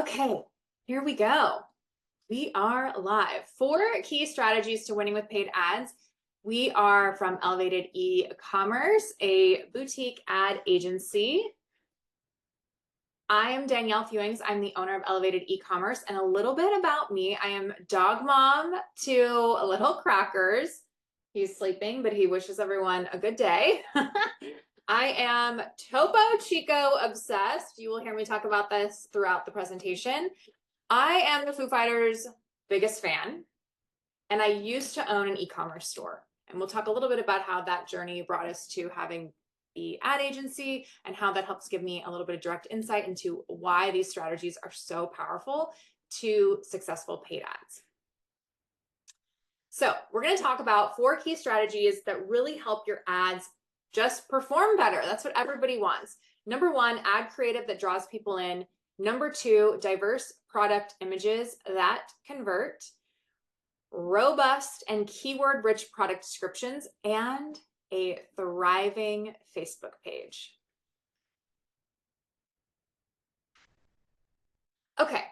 Okay, here we go. We are live. 4 key strategies to winning with paid ads. We are from Elevated E-commerce, a boutique ad agency. I am Danielle Fewings. I'm the owner of Elevated E-commerce, and a little bit about me. I am dog mom to little Crackers. He's sleeping, but he wishes everyone a good day. I am Topo Chico obsessed. You will hear me talk about this throughout the presentation. I am the Foo Fighters' biggest fan, and I used to own an e-commerce store. And we'll talk a little bit about how that journey brought us to having the ad agency and how that helps give me a little bit of direct insight into why these strategies are so powerful to successful paid ads. So we're going to talk about 4 key strategies that really help your ads just perform better. That's what everybody wants. Number 1, ad creative that draws people in. Number 2, diverse product images that convert. Robust and keyword-rich product descriptions, and a thriving Facebook page. Okay.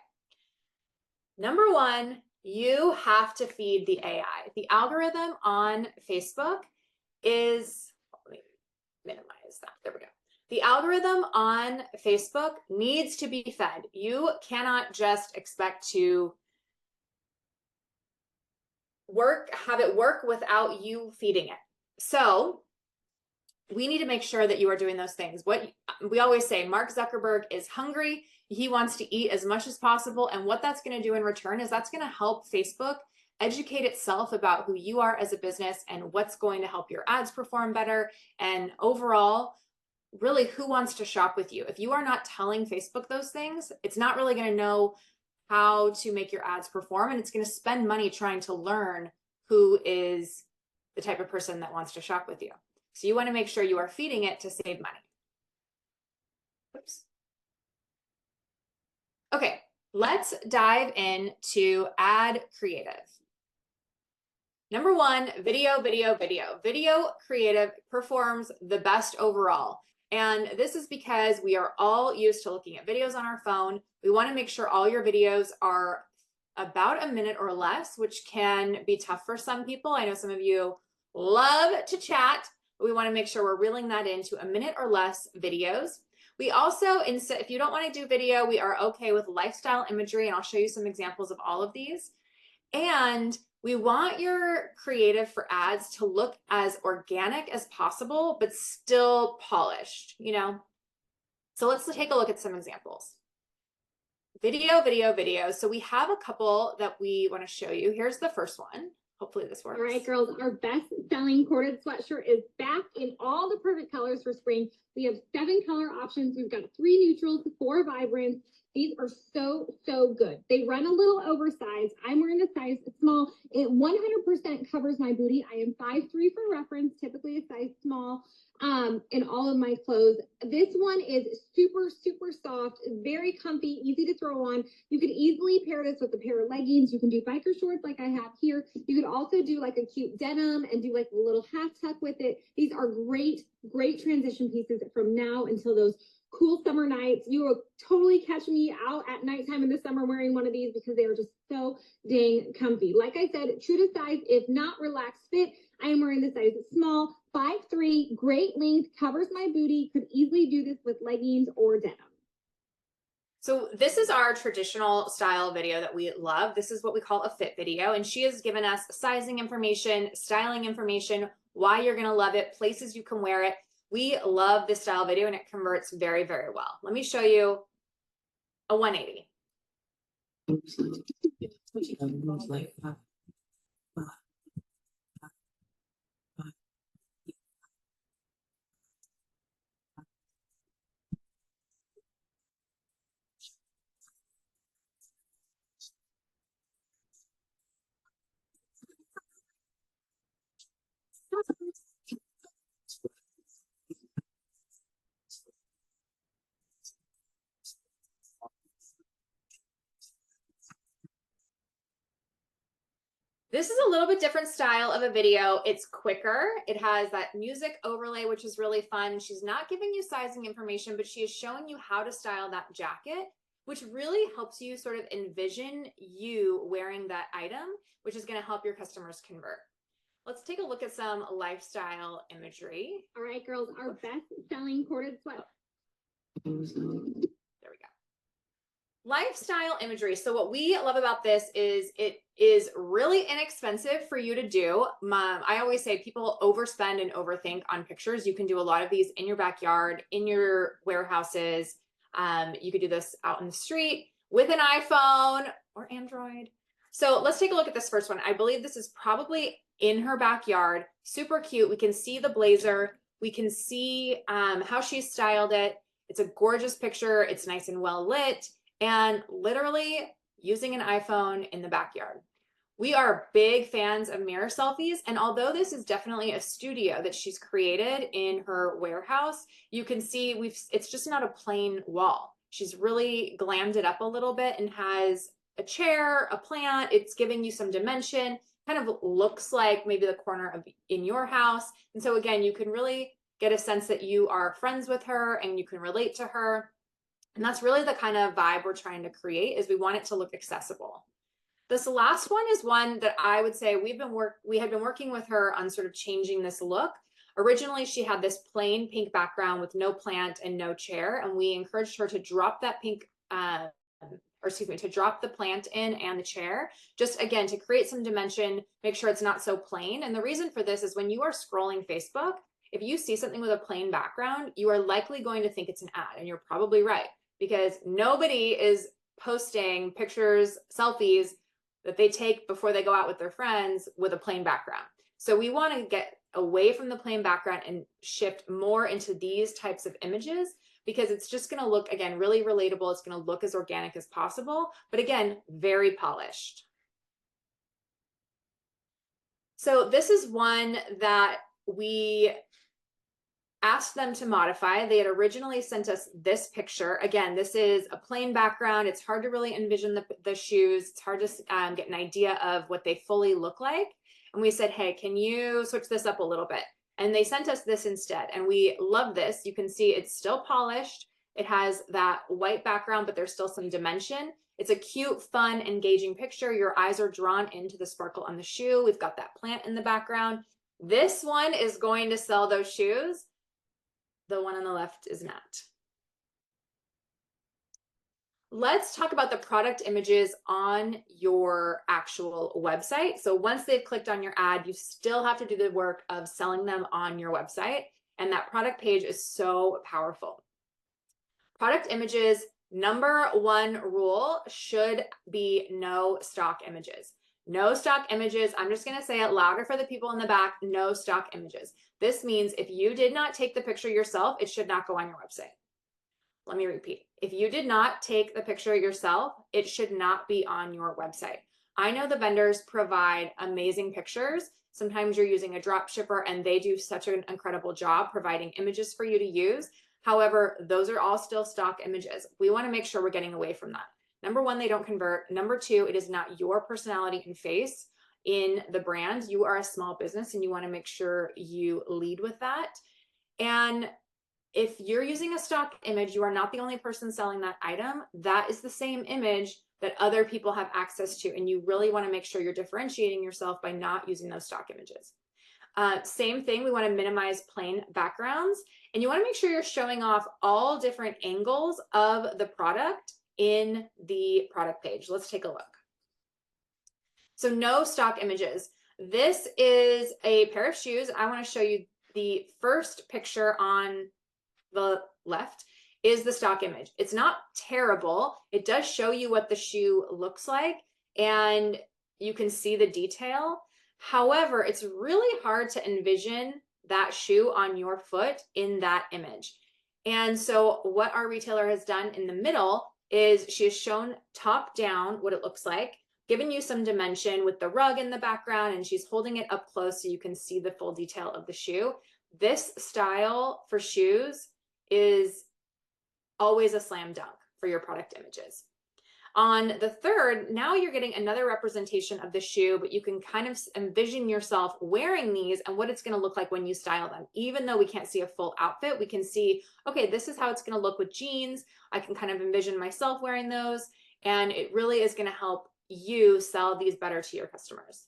Number 1, you have to feed the AI. The algorithm on Facebook is, let me minimize that. There we go. The algorithm on Facebook needs to be fed. You cannot just expect to have it work without you feeding it. So we need to make sure that you are doing those things. What we always say, Mark Zuckerberg is hungry. He wants to eat as much as possible. And what that's going to do in return is that's going to help Facebook educate itself about who you are as a business and what's going to help your ads perform better. And overall, really, who wants to shop with you? If you are not telling Facebook those things, it's not really going to know how to make your ads perform, and it's going to spend money trying to learn who is the type of person that wants to shop with you. So you want to make sure you are feeding it to save money. Oops. Okay, let's dive into ad creative. Number 1, video, video, video. Video creative performs the best overall. And this is because we are all used to looking at videos on our phone. We want to make sure all your videos are about a minute or less, which can be tough for some people. I know some of you love to chat, but we want to make sure we're reeling that into a minute or less videos. We also, if you don't want to do video, we are okay with lifestyle imagery, and I'll show you some examples of all of these. And we want your creative for ads to look as organic as possible, but still polished, you know? So let's take a look at some examples. Video, video, video. So we have a couple that we want to show you. Here's the first one. Hopefully this works. All right, girls, our best-selling corded sweatshirt is back in all the perfect colors for spring. We have 7 color options. We've got 3 neutrals, 4 vibrants. These are so good. They run a little oversized. I'm wearing a size small. It 100% covers my booty. I am 5'3" for reference, typically a size small in all of my clothes. This one is super soft, very comfy, easy to throw on. You could easily pair this with a pair of leggings. You can do biker shorts like I have here. You could also do like a cute denim and do like a little half tuck with it. These are great transition pieces from now until those cool summer nights. You will totally catch me out at nighttime in the summer wearing one of these because they are just so dang comfy. Like I said, true to size, if not relaxed fit. I am wearing the size small, 5'3", great length, covers my booty, could easily do this with leggings or denim. So this is our traditional style video that we love. This is what we call a fit video, and she has given us sizing information, styling information, why you're gonna love it, places you can wear it. We love this style video, and it converts very well. Let me show you a 180. This is a little bit different style of a video. It's quicker. It has that music overlay, which is really fun. She's not giving you sizing information, but she is showing you how to style that jacket, which really helps you sort of envision you wearing that item, which is going to help your customers convert. Let's take a look at some lifestyle imagery. All right, girls, our best selling corded sweat. There we go. Lifestyle imagery. So what we love about this is it is really inexpensive for you to do. I always say people overspend and overthink on pictures. You can do a lot of these in your backyard, in your warehouses. You could do this out in the street with an iPhone or Android. So let's take a look at this first one. I believe this is probably in her backyard. Super cute. We can see the blazer. We can see how she styled it. It's a gorgeous picture. It's nice and well lit, and literally using an iPhone in the backyard. We are big fans of mirror selfies, and although this is definitely a studio that she's created in her warehouse, you can see it's just not a plain wall. She's really glammed it up a little bit and has a chair, a plant. It's giving you some dimension, kind of looks like maybe the corner of in your house. And so again, you can really get a sense that you are friends with her and you can relate to her. And that's really the kind of vibe we're trying to create, is we want it to look accessible. This last one is one that I would say we had been working with her on sort of changing this look. Originally, she had this plain pink background with no plant and no chair, and we encouraged her to drop that to drop the plant in and the chair, just again, to create some dimension, make sure it's not so plain. And the reason for this is when you are scrolling Facebook, if you see something with a plain background, you are likely going to think it's an ad, and you're probably right, because nobody is posting pictures, selfies that they take before they go out with their friends with a plain background. So we want to get away from the plain background and shift more into these types of images, because it's just going to look, again, really relatable. It's going to look as organic as possible, but again, very polished. So this is one that we asked them to modify. They had originally sent us this picture. Again, this is a plain background. It's hard to really envision the shoes. It's hard to get an idea of what they fully look like. And we said, hey, can you switch this up a little bit? And they sent us this instead. And we love this. You can see it's still polished. It has that white background, but there's still some dimension. It's a cute, fun, engaging picture. Your eyes are drawn into the sparkle on the shoe. We've got that plant in the background. This one is going to sell those shoes. The one on the left is not. Let's talk about the product images on your actual website. So once they've clicked on your ad, you still have to do the work of selling them on your website. And that product page is so powerful. Product images, number one rule should be no stock images. No stock images. I'm just going to say it louder for the people in the back. No stock images. This means if you did not take the picture yourself, it should not go on your website. Let me repeat. If you did not take the picture yourself, it should not be on your website. I know the vendors provide amazing pictures. Sometimes you're using a drop shipper and they do such an incredible job providing images for you to use. However, those are all still stock images. We want to make sure we're getting away from that. Number one, they don't convert. Number two, it is not your personality and face in the brand. You are a small business and you want to make sure you lead with that. And if you're using a stock image, you are not the only person selling that item. That is the same image that other people have access to. And you really want to make sure you're differentiating yourself by not using those stock images. Same thing, we want to minimize plain backgrounds. And you want to make sure you're showing off all different angles of the product in the product page. Let's take a look. So no stock images. This is a pair of shoes. I want to show you the first picture on the left is the stock image. It's not terrible. It does show you what the shoe looks like and you can see the detail. However, it's really hard to envision that shoe on your foot in that image. And so what our retailer has done in the middle is she has shown top down what it looks like, given you some dimension with the rug in the background, and she's holding it up close so you can see the full detail of the shoe. This style for shoes is always a slam dunk for your product images. On the third, now you're getting another representation of the shoe, but you can kind of envision yourself wearing these and what it's going to look like when you style them. Even though we can't see a full outfit, we can see, okay, this is how it's going to look with jeans. I can kind of envision myself wearing those, and it really is going to help you sell these better to your customers.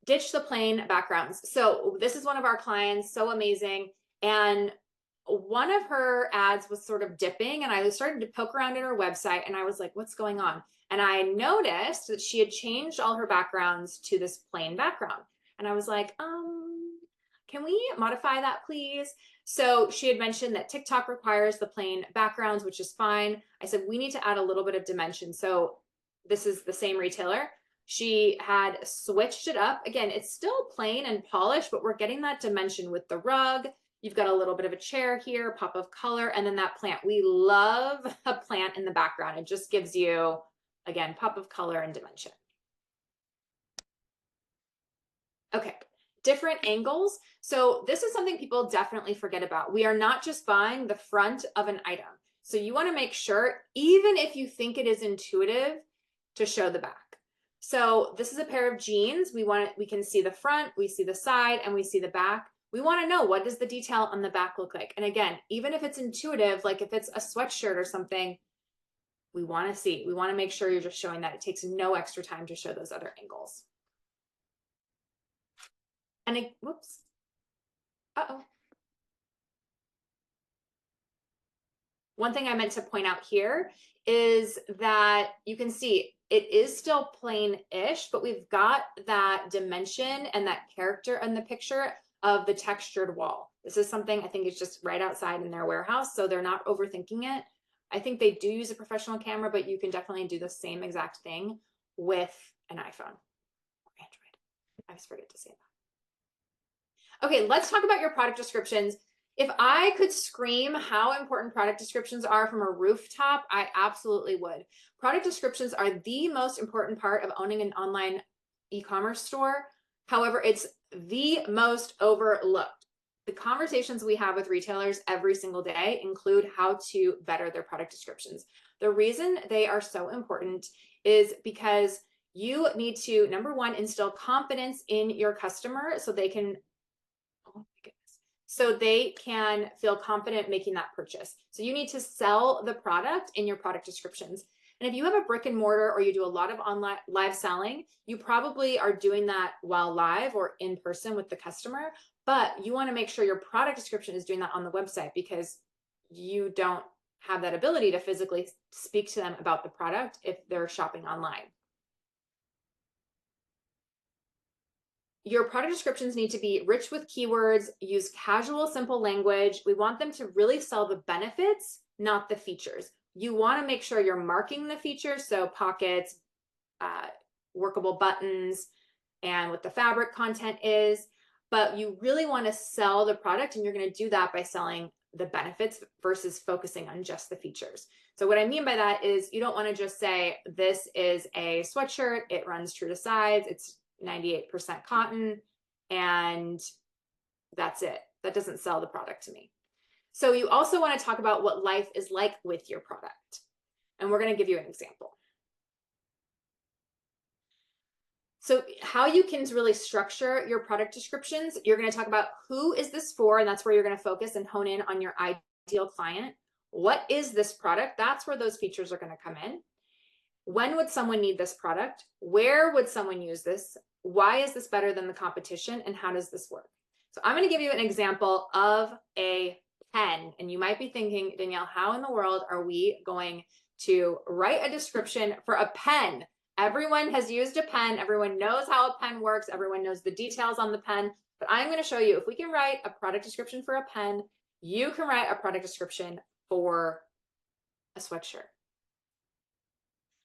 Ditch the plain backgrounds. So this is one of our clients, so amazing. And one of her ads was sort of dipping, and I started to poke around in her website, and I was like, what's going on? And I noticed that she had changed all her backgrounds to this plain background. And I was like, can we modify that, please? So she had mentioned that TikTok requires the plain backgrounds, which is fine. I said, we need to add a little bit of dimension. So this is the same retailer. She had switched it up. Again, it's still plain and polished, but we're getting that dimension with the rug. You've got a little bit of a chair here, pop of color, and then that plant. We love a plant in the background. It just gives you, again, pop of color and dimension. Okay, different angles. So this is something people definitely forget about. We are not just buying the front of an item. So you want to make sure, even if you think it is intuitive, to show the back. So this is a pair of jeans. We can see the front, we see the side, and we see the back. We want to know, what does the detail on the back look like? And again, even if it's intuitive, like if it's a sweatshirt or something, we want to make sure you're just showing that. It takes no extra time to show those other angles. And whoops. Uh-oh. One thing I meant to point out here is that you can see it is still plain-ish, but we've got that dimension and that character in the picture of the textured wall. This is something I think is just right outside in their warehouse, so they're not overthinking it. I think they do use a professional camera, but you can definitely do the same exact thing with an iPhone or Android. I always forget to say that. Okay, let's talk about your product descriptions. If I could scream how important product descriptions are from a rooftop, I absolutely would. Product descriptions are the most important part of owning an online e-commerce store. However, it's the most overlooked. The conversations we have with retailers every single day include how to better their product descriptions. The reason they are so important is because you need to, number one, instill confidence in your customer so they can, oh my goodness, so they can feel confident making that purchase. So you need to sell the product in your product descriptions. And if you have a brick and mortar or you do a lot of online live selling, you probably are doing that while live or in person with the customer, but you want to make sure your product description is doing that on the website because you don't have that ability to physically speak to them about the product if they're shopping online. Your product descriptions need to be rich with keywords, use casual, simple language. We want them to really sell the benefits, not the features. You want to make sure you're marking the features, so pockets, workable buttons, and what the fabric content is, but you really want to sell the product, and you're going to do that by selling the benefits versus focusing on just the features. So what I mean by that is you don't want to just say, this is a sweatshirt, it runs true to size, it's 98% cotton, and that's it. That doesn't sell the product to me. So you also want to talk about what life is like with your product. And we're going to give you an example. So how you can really structure your product descriptions, you're going to talk about who is this for, and that's where you're going to focus and hone in on your ideal client. What is this product? That's where those features are going to come in. When would someone need this product? Where would someone use this? Why is this better than the competition? And how does this work? So I'm going to give you an example of a pen. And you might be thinking, Danielle, how in the world are we going to write a description for a pen? Everyone has used a pen. Everyone knows how a pen works. Everyone knows the details on the pen. But I'm going to show you, if we can write a product description for a pen, you can write a product description for a sweatshirt.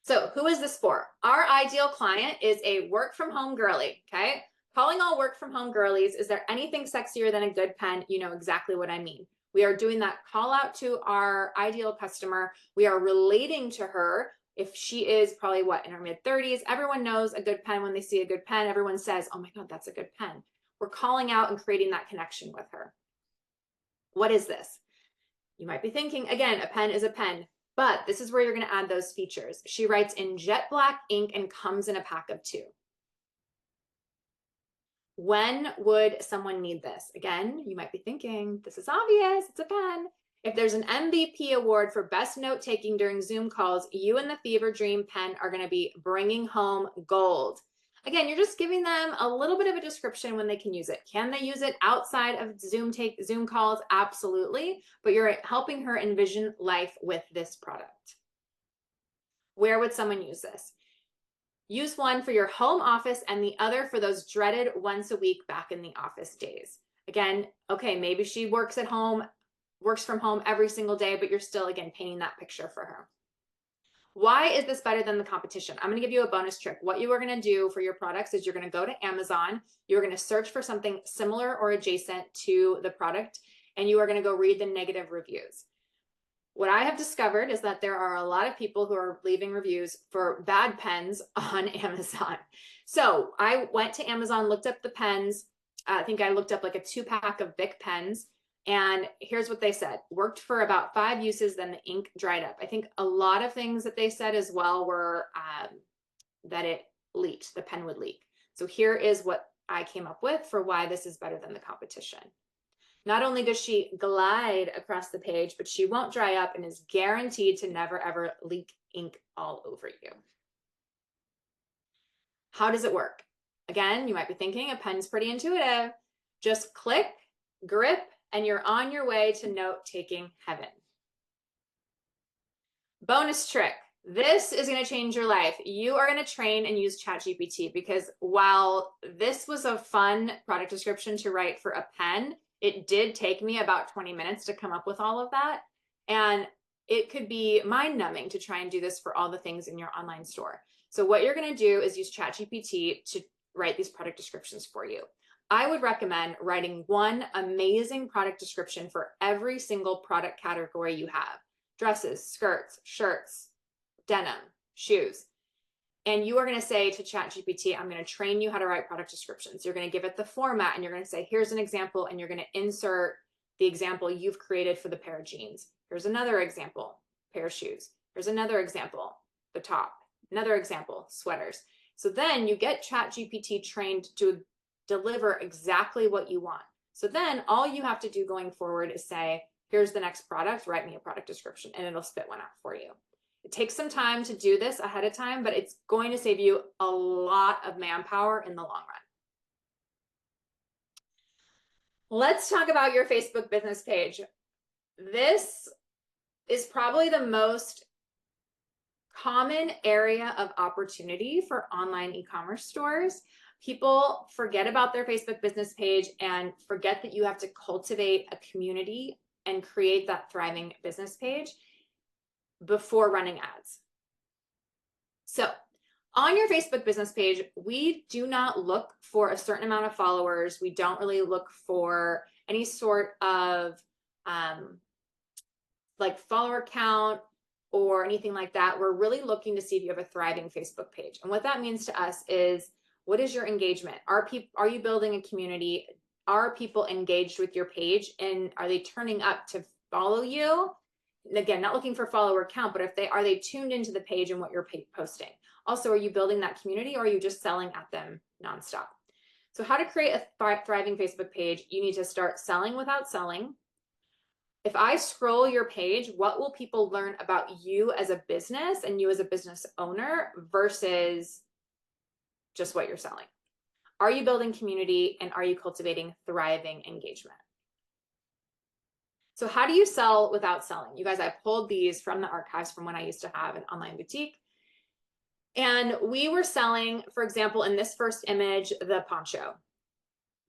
So who is this for? Our ideal client is a work from home girly, okay? Calling all work from home girlies, is there anything sexier than a good pen? You know exactly what I mean. We are doing that call out to our ideal customer. We are relating to her. If she is probably what, in her mid 30s, everyone knows a good pen. When they see a good pen, everyone says, oh my God, that's a good pen. We're calling out and creating that connection with her. What is this? You might be thinking, again, a pen is a pen. But this is where you're going to add those features. She writes in jet black ink and comes in a pack of 2. When would someone need this? Again, you might be thinking, this is obvious, it's a pen. If there's an MVP award for best note taking during Zoom calls, you and the Fever Dream pen are going to be bringing home gold. Again, you're just giving them a little bit of a description when they can use it. Can they use it outside of Zoom calls? Absolutely. But you're helping her envision life with this product. Where would someone use this? Use one for your home office and the other for those dreaded once a week back in the office days. Again, okay, maybe she works from home every single day, but you're still, again, painting that picture for her. Why is this better than the competition? I'm going to give you a bonus trick. What you are going to do for your products is you're going to go to Amazon. You're going to search for something similar or adjacent to the product, and you are going to go read the negative reviews. What I have discovered is that there are a lot of people who are leaving reviews for bad pens on Amazon. So I went to Amazon, looked up the pens. I think I looked up like a 2-pack of Bic pens. And here's what they said. Worked for about 5 uses, then the ink dried up. I think a lot of things that they said as well were that it leaked, the pen would leak. So here is what I came up with for why this is better than the competition. Not only does she glide across the page, but she won't dry up and is guaranteed to never ever leak ink all over you. How does it work? Again, you might be thinking a pen's pretty intuitive. Just click, grip, and you're on your way to note-taking heaven. Bonus trick. This is going to change your life. You are going to train and use ChatGPT, because while this was a fun product description to write for a pen, it did take me about 20 minutes to come up with all of that. And it could be mind-numbing to try and do this for all the things in your online store. So what you're going to do is use ChatGPT to write these product descriptions for you. I would recommend writing one amazing product description for every single product category you have. Dresses, skirts, shirts, denim, shoes. And you are going to say to ChatGPT, I'm going to train you how to write product descriptions. You're going to give it the format and you're going to say, here's an example, and you're going to insert the example you've created for the pair of jeans. Here's another example, pair of shoes. Here's another example, the top. Another example, sweaters. So then you get ChatGPT trained to deliver exactly what you want. So then all you have to do going forward is say, here's the next product, write me a product description, and it'll spit one out for you. It takes some time to do this ahead of time, but it's going to save you a lot of manpower in the long run. Let's talk about your Facebook business page. This is probably the most common area of opportunity for online e-commerce stores. People forget about their Facebook business page and forget that you have to cultivate a community and create that thriving business page before running ads. So on your Facebook business page, we do not look for a certain amount of followers. We don't really look for any sort of like follower count or anything like that. We're really looking to see if you have a thriving Facebook page. And what that means to us is, what is your engagement? Are you building a community? Are people engaged with your page? And are they turning up to follow you? Again, not looking for follower count, but are they tuned into the page and what you're posting? Also, are you building that community, or are you just selling at them nonstop? So how to create a thriving Facebook page? You need to start selling without selling. If I scroll your page, what will people learn about you as a business and you as a business owner versus just what you're selling? Are you building community, and are you cultivating thriving engagement? So how do you sell without selling? You guys, I pulled these from the archives from when I used to have an online boutique. And we were selling, for example, in this first image, the poncho.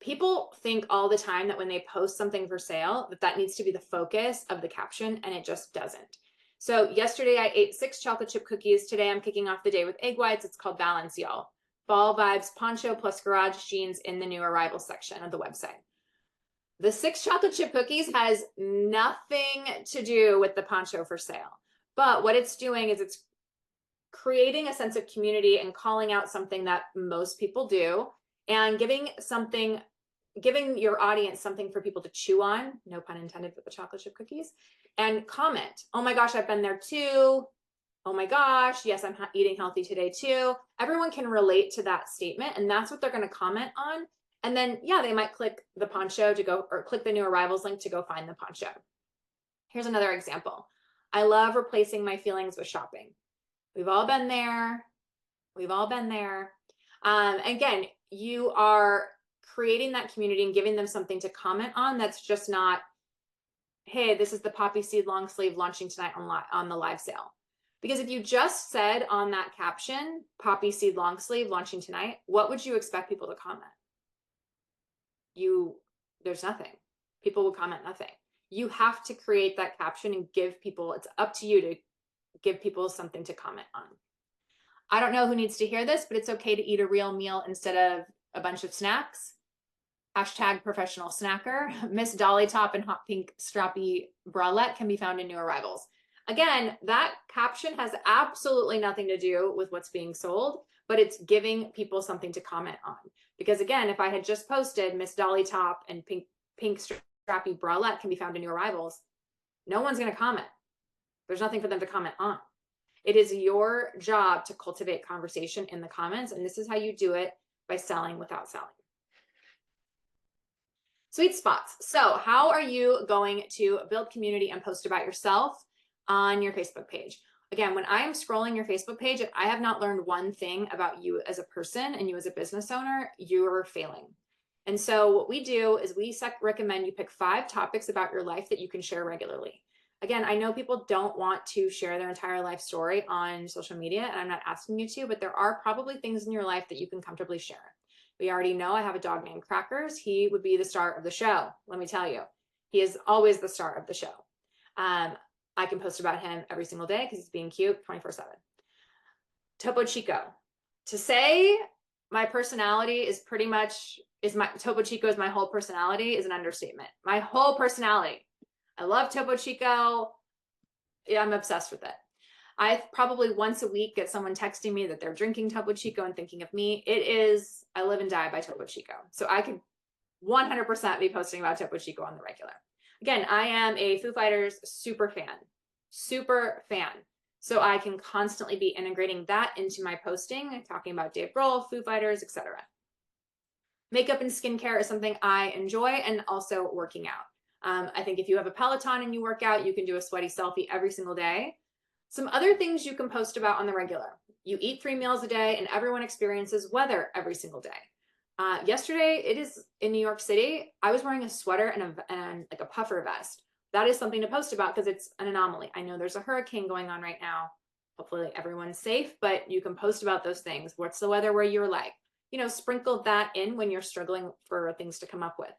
People think all the time that when they post something for sale, that needs to be the focus of the caption, and it just doesn't. So yesterday I ate 6 chocolate chip cookies. Today I'm kicking off the day with egg whites. It's called Balance, y'all. Fall vibes poncho plus garage jeans in the new arrival section of the website. The 6 chocolate chip cookies has nothing to do with the poncho for sale. But what it's doing is it's creating a sense of community and calling out something that most people do and giving something giving your audience something for people to chew on, no pun intended with the chocolate chip cookies, and comment. Oh my gosh, I've been there too. Oh my gosh, yes, I'm eating healthy today too. Everyone can relate to that statement, and that's what they're going to comment on. And then, yeah, they might click the poncho to go, or click the new arrivals link to go find the poncho. Here's another example. I love replacing my feelings with shopping. We've all been there. We've all been there. Again, you are creating that community and giving them something to comment on that's just not, hey, this is the poppy seed long sleeve launching tonight on the live sale. Because if you just said on that caption, poppy seed long sleeve launching tonight, what would you expect people to comment? There's nothing. People will comment nothing. You have to create that caption and give people, it's up to you to give people something to comment on. I don't know who needs to hear this, but it's okay to eat a real meal instead of a bunch of snacks. Hashtag professional snacker. Miss Dolly Top and hot pink strappy bralette can be found in new arrivals. Again, that caption has absolutely nothing to do with what's being sold, but it's giving people something to comment on. Because again, if I had just posted Miss Dolly Top and pink strappy bralette can be found in new arrivals, no one's going to comment. There's nothing for them to comment on. It is your job to cultivate conversation in the comments, and this is how you do it by selling without selling. Sweet spots. So how are you going to build community and post about yourself on your Facebook page? Again, when I am scrolling your Facebook page, if I have not learned one thing about you as a person and you as a business owner, you're failing. And so what we do is we recommend you pick 5 topics about your life that you can share regularly. Again, I know people don't want to share their entire life story on social media, and I'm not asking you to, but there are probably things in your life that you can comfortably share. We already know I have a dog named Crackers. He would be the star of the show. Let me tell you, he is always the star of the show. I can post about him every single day because he's being cute 24/7. Topo Chico. To say my personality is pretty much, Topo Chico is my whole personality is an understatement. My whole personality. I love Topo Chico. Yeah, I'm obsessed with it. I probably once a week get someone texting me that they're drinking Topo Chico and thinking of me. I live and die by Topo Chico. So I could 100% be posting about Topo Chico on the regular. Again, I am a Foo Fighters super fan. So I can constantly be integrating that into my posting, talking about Dave Grohl, Foo Fighters, etc. Makeup and skincare is something I enjoy, and also working out. I think if you have a Peloton and you work out, you can do a sweaty selfie every single day. Some other things you can post about on the regular. You eat 3 meals a day, and everyone experiences weather every single day. Yesterday, it is in New York City. I was wearing a sweater and like a puffer vest. That is something to post about because it's an anomaly. I know there's a hurricane going on right now. Hopefully everyone's safe, but you can post about those things. What's the weather where you're like? Sprinkle that in when you're struggling for things to come up with.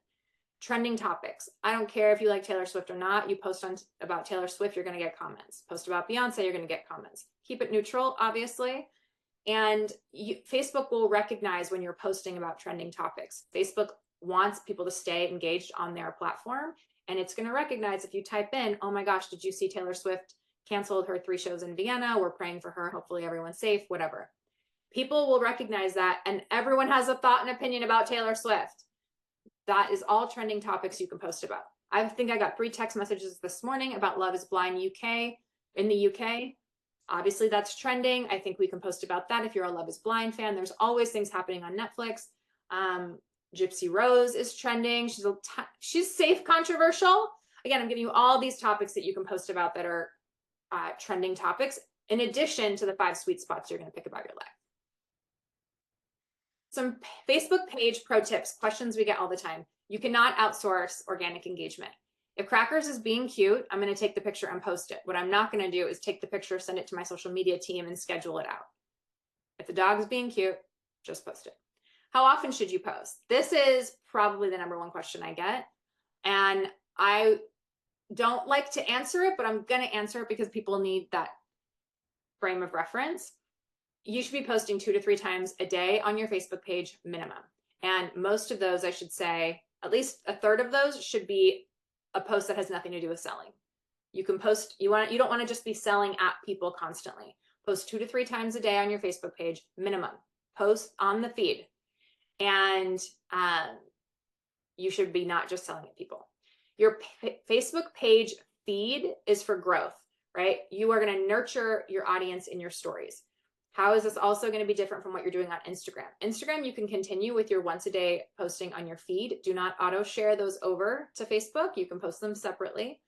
Trending topics. I don't care if you like Taylor Swift or not. You post about Taylor Swift, you're going to get comments. Post about Beyonce, you're going to get comments. Keep it neutral, obviously. And Facebook will recognize when you're posting about trending topics. Facebook wants people to stay engaged on their platform. And it's going to recognize if you type in, oh my gosh, did you see Taylor Swift canceled her 3 shows in Vienna? We're praying for her. Hopefully everyone's safe, whatever. People will recognize that. And everyone has a thought and opinion about Taylor Swift. That is all trending topics you can post about. I think I got 3 text messages this morning about Love is Blind UK in the UK. Obviously that's trending. I think we can post about that if you're a Love is Blind fan. There's always things happening on Netflix. Gypsy Rose is trending. She's safe controversial. Again, I'm giving you all these topics that you can post about that are trending topics, in addition to the 5 sweet spots you're going to pick about your life. Some Facebook page pro tips, questions we get all the time. You cannot outsource organic engagement. If Crackers is being cute, I'm going to take the picture and post it. What I'm not going to do is take the picture, send it to my social media team, and schedule it out. If the dog is being cute, just post it. How often should you post? This is probably the #1 question I get. And I don't like to answer it, but I'm going to answer it because people need that frame of reference. You should be posting 2 to 3 times a day on your Facebook page minimum. And most of those, I should say, at least a third of those should be a post that has nothing to do with selling. You can post, you don't want to just be selling at people constantly. Post 2 to 3 times a day on your Facebook page, minimum. Post on the feed. And you should be not just selling at people. Your Facebook page feed is for growth, right? You are going to nurture your audience in your stories. How is this also going to be different from what you're doing on Instagram? Instagram, you can continue with your once a day posting on your feed. Do not auto share those over to Facebook. You can post them separately.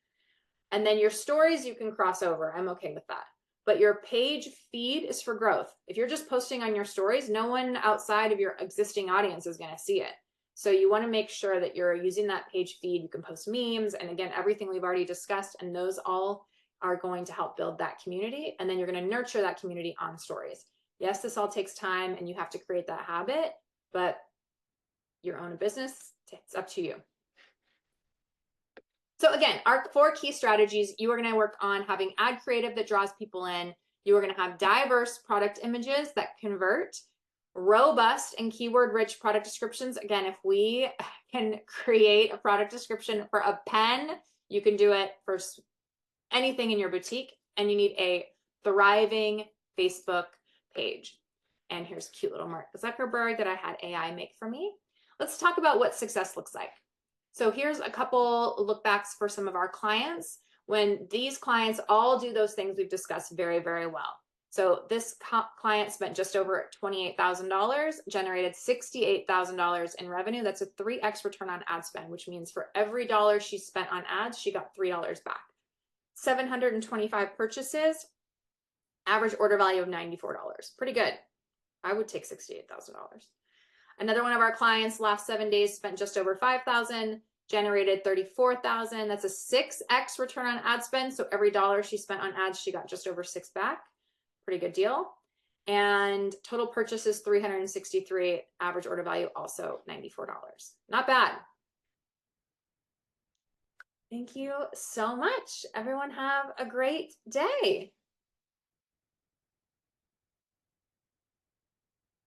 And then your stories, you can cross over. I'm okay with that. But your page feed is for growth. If you're just posting on your stories, no one outside of your existing audience is going to see it. So you want to make sure that you're using that page feed. You can post memes, and again, everything we've already discussed, and those all are going to help build that community. And then you're going to nurture that community on stories. Yes, this all takes time and you have to create that habit, but you own a business, it's up to you. So again, our 4 key strategies, you are going to work on having ad creative that draws people in. You are going to have diverse product images that convert, robust and keyword rich product descriptions. Again, if we can create a product description for a pen, you can do it for anything in your boutique, and you need a thriving Facebook page. And here's a cute little Mark Zuckerberg that I had AI make for me. Let's talk about what success looks like. So here's a couple look backs for some of our clients when these clients all do those things we've discussed very, very well. So this client spent just over $28,000, generated $68,000 in revenue. That's a 3x return on ad spend, which means for every dollar she spent on ads, she got $3 back. 725 purchases, average order value of $94. Pretty good. I would take $68,000. Another one of our clients last 7 days spent just over $5,000, generated $34,000. That's a 6x return on ad spend. So every dollar she spent on ads, she got just over 6 back. Pretty good deal. And total purchases 363, average order value also $94. Not bad. Thank you so much. Everyone have a great day.